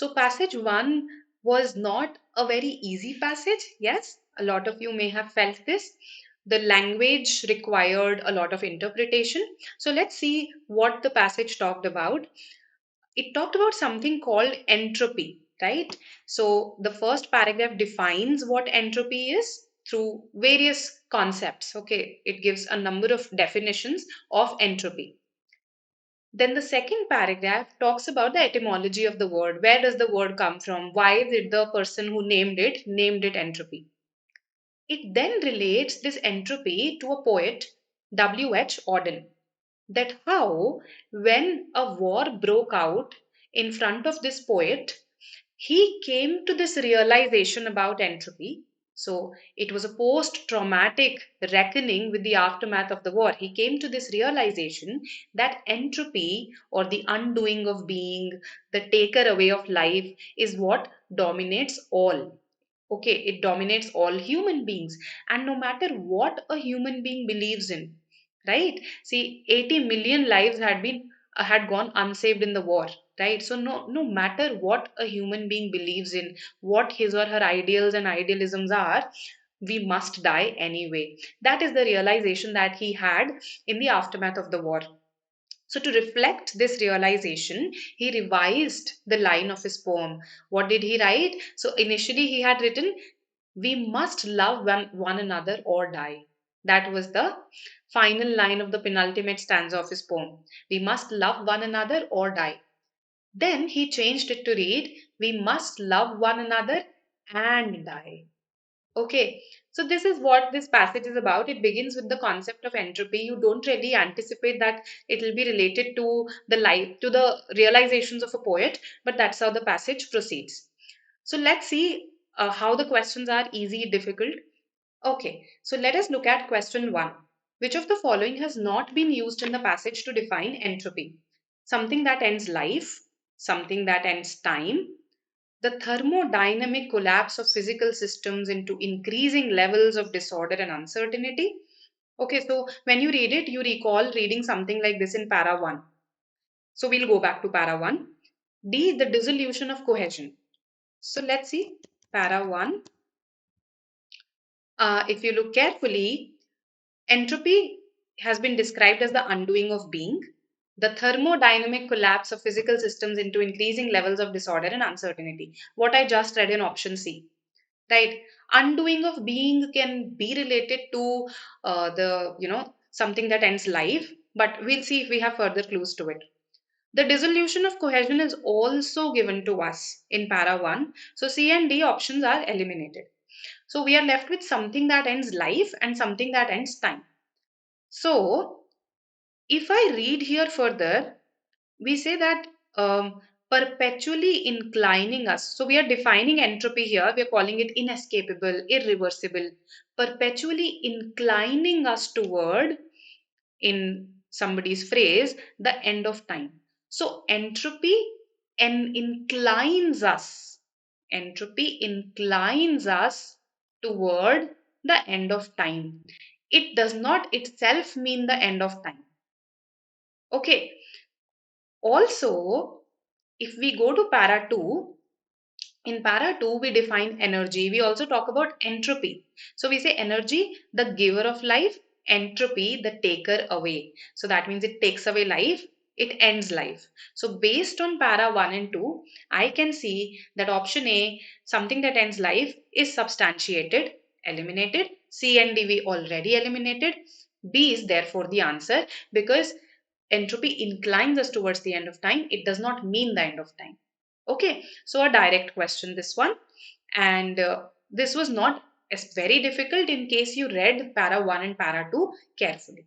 So passage 1 was not a very easy passage. Yes, a lot of you may have felt this. The language required a lot of interpretation. So let's see what the passage talked about. It talked about something called entropy, right? So the first paragraph defines what entropy is through various concepts. Okay, it gives a number of definitions of entropy. Then the second paragraph talks about the etymology of the word. Where does the word come from? Why did the person who named it entropy? It then relates this entropy to a poet, W.H. Auden, that how, when a war broke out in front of this poet, he came to this realization about entropy. So it was a post traumatic reckoning with the aftermath of the war. He came to this realization that entropy, or the undoing of being, the taker away of life, is what dominates all. Okay, it dominates all human beings, and no matter what a human being believes in, right? See, 80 million lives had gone unsaved in the war, right? So no matter what a human being believes in, what his or her ideals and idealisms are, we must die anyway. That is the realization that he had in the aftermath of the war. So, to reflect this realization, he revised the line of his poem. What did he write? So, initially, he had written, "We must love one another or die." That was the final line of the penultimate stanza of his poem. We must love one another or die. Then he changed it to read, "We must love one another and die." Okay, so this is what this passage is about. It begins with the concept of entropy. You don't really anticipate that it will be related to the life, to the realizations of a poet, but that's how the passage proceeds. So let's see how the questions are easy, difficult. Okay, so let us look at question 1. Which of the following has not been used in the passage to define entropy? Something that ends life, something that ends time, the thermodynamic collapse of physical systems into increasing levels of disorder and uncertainty. Okay, so when you read it, you recall reading something like this in para 1. So we'll go back to para 1. D, the dissolution of cohesion. So let's see para 1. If you look carefully, entropy has been described as the undoing of being, the thermodynamic collapse of physical systems into increasing levels of disorder and uncertainty. What I just read in option C. Right, undoing of being can be related to the something that ends life, but we'll see if we have further clues to it. The dissolution of cohesion is also given to us in para 1, so C and D options are eliminated. So we are left with something that ends life and something that ends time. So if I read here further, we say that perpetually inclining us. So we are defining entropy here. We are calling it inescapable, irreversible, perpetually inclining us toward, in somebody's phrase, the end of time. So entropy inclines us. Entropy inclines us toward the end of time. It does not itself mean the end of time. Okay. Also, if we go to para 2, in para 2, we define energy. We also talk about entropy. So we say energy, the giver of life, entropy, the taker away. So that means it takes away life, it ends life. So based on para 1 and 2, I can see that option A, something that ends life, is substantiated, eliminated. C and D we already eliminated. B is therefore the answer, because entropy inclines us towards the end of time. It does not mean the end of time. Okay, so a direct question, this one. And this was not very difficult in case you read para 1 and para 2 carefully.